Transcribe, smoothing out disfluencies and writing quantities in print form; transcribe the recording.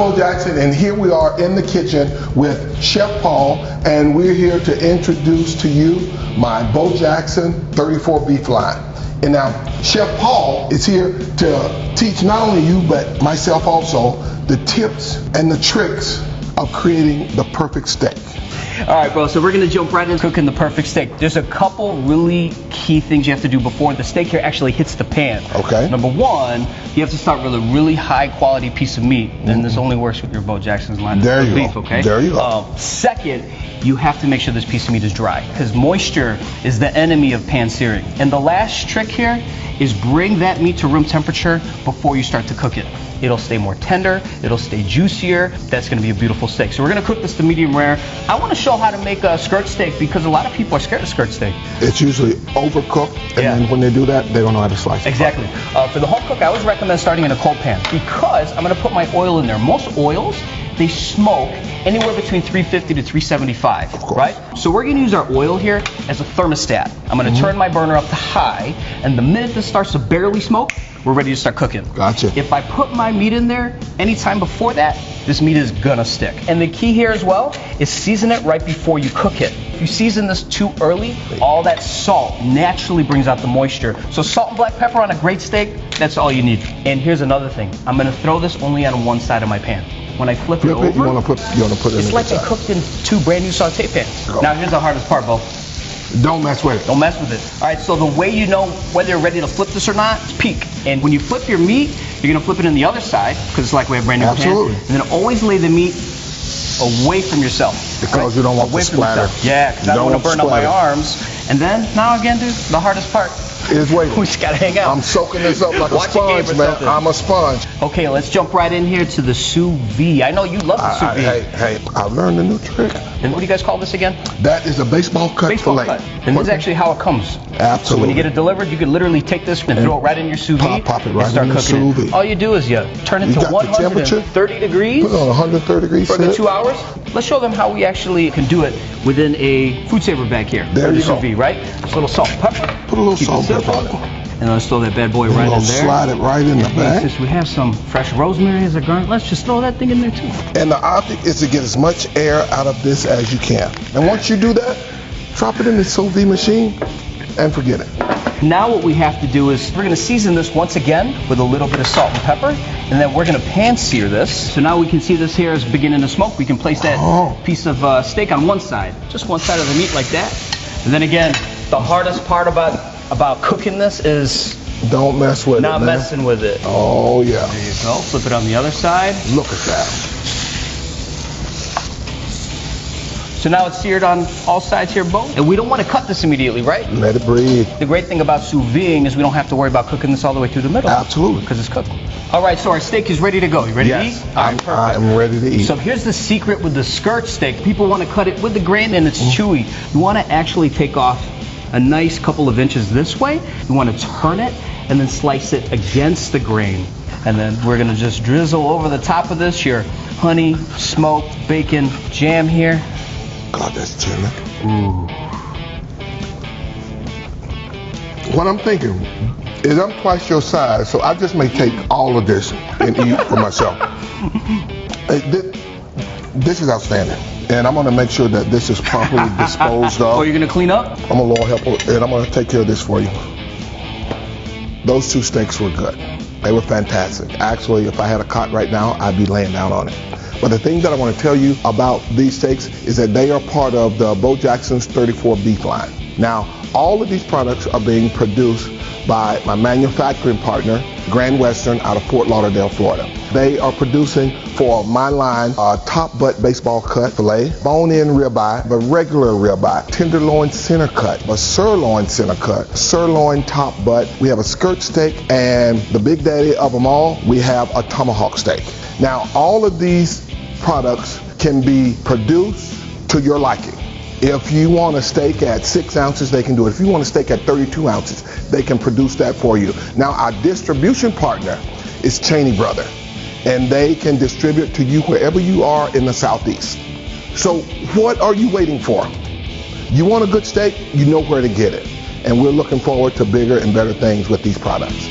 Bo Jackson, and here we are in the kitchen with Chef Paul, and we're here to introduce to you my Bo Jackson 34 beef line. And now, Chef Paul is here to teach not only you, but myself also, the tips and the tricks of creating the perfect steak. All right, bro, so we're gonna jump right into cooking the perfect steak. There's a couple really key things you have to do before the steak here actually hits the pan. Okay. Number one, you have to start with a really high quality piece of meat, and this only works with your Bo Jackson's line of beef, okay? There you go. Second, you have to make sure this piece of meat is dry, because moisture is the enemy of pan searing. And the last trick here is bring that meat to room temperature before you start to cook it. It'll stay more tender, it'll stay juicier. That's gonna be a beautiful steak. So we're gonna cook this to medium rare. I wanna show how to make a skirt steak because a lot of people are scared of skirt steak. It's usually overcooked, and then when they do that, they don't know how to slice it. Exactly. For the home cook, I always recommend starting in a cold pan because I'm gonna put my oil in there. Most oils, they smoke anywhere between 350 to 375, right? So we're gonna use our oil here as a thermostat. I'm gonna turn my burner up to high, and the minute this starts to barely smoke, we're ready to start cooking. Gotcha. If I put my meat in there anytime before that, this meat is gonna stick. And the key here as well is season it right before you cook it. If you season this too early, all that salt naturally brings out the moisture. So salt and black pepper on a great steak, that's all you need. And here's another thing. I'm gonna throw this only on one side of my pan. When I flip it over, you wanna put it it's like I cooked in two brand new saute pans. Now here's the hardest part, Bo. Don't mess with it. Don't mess with it. All right, so the way you know whether you're ready to flip this or not is peek. And when you flip your meat, you're gonna flip it in the other side, because it's like we have brand new Absolutely. pan. And then always lay the meat away from yourself. Because you don't want away to splatter. Yeah, because I don't want to burn up my arms. And then, now again, dude, the hardest part. Is waiting. We just gotta hang out. I'm soaking this up like a sponge, man. I'm a sponge. Okay, let's jump right in here to the sous vide. I know you love the sous vide. Hey, I learned a new trick. And what do you guys call this again? That is a baseball cut fillet. Cut. And this is actually how it comes. Absolutely. So when you get it delivered, you can literally take this and throw it right in your sous vide. Pop it right and start in the cooking sous vide. All you do is you turn it to 130 degrees. Put it on 130 degrees. For the 2 hours. Let's show them how we actually can do it within a food saver bag here. There you go. Sous vide, right? Just a little salt and pepper. Put a little salt and pepper on it. And let's throw that bad boy right in there. Slide it right in the bag. Since we have some fresh rosemary as a garnish, let's just throw that thing in there too. And the object is to get as much air out of this as you can. And once you do that, drop it in the sous vide machine and forget it. Now what we have to do is we're going to season this once again with a little bit of salt and pepper, and then we're going to pan sear this. So now we can see this here is beginning to smoke. We can place that piece of steak on one side, just one side of the meat like that. And then again, the hardest part about cooking this is don't mess with it, not messing with it. Oh yeah. There you go. Flip it on the other side. Look at that. So now it's seared on all sides here, Bo. And we don't want to cut this immediately, right? Let it breathe. The great thing about sous videing is we don't have to worry about cooking this all the way through the middle. Absolutely. Because it's cooked. All right, so our steak is ready to go. You ready to eat? All right, perfect. I am ready to eat. So here's the secret with the skirt steak. People want to cut it with the grain and it's chewy. You want to actually take off a nice couple of inches this way. You want to turn it and then slice it against the grain. And then we're going to just drizzle over the top of this your honey, smoked bacon jam here. God, that's chilling. Ooh. What I'm thinking is I'm twice your size, so I just may take all of this and eat for myself. This is outstanding. And I'm going to make sure that this is properly disposed of. Oh, you're going to clean up? I'm a little helper, and I'm going to take care of this for you. Those two steaks were good. They were fantastic. Actually, if I had a cot right now, I'd be laying down on it. But the thing that I want to tell you about these steaks is that they are part of the Bo Jackson's 34 beef line. Now, all of these products are being produced by my manufacturing partner, Grand Western, out of Fort Lauderdale, Florida. They are producing for my line a top butt baseball cut filet, bone-in ribeye, a regular ribeye, tenderloin center cut, a sirloin center cut, sirloin top butt. We have a skirt steak, and the big daddy of them all, we have a tomahawk steak. Now, all of these products can be produced to your liking. If you want a steak at 6 ounces, they can do it. If you want a steak at 32 ounces, they can produce that for you. Now, our distribution partner is Cheney Brother, and they can distribute to you wherever you are in the Southeast. So what are you waiting for? You want a good steak, you know where to get it. And we're looking forward to bigger and better things with these products.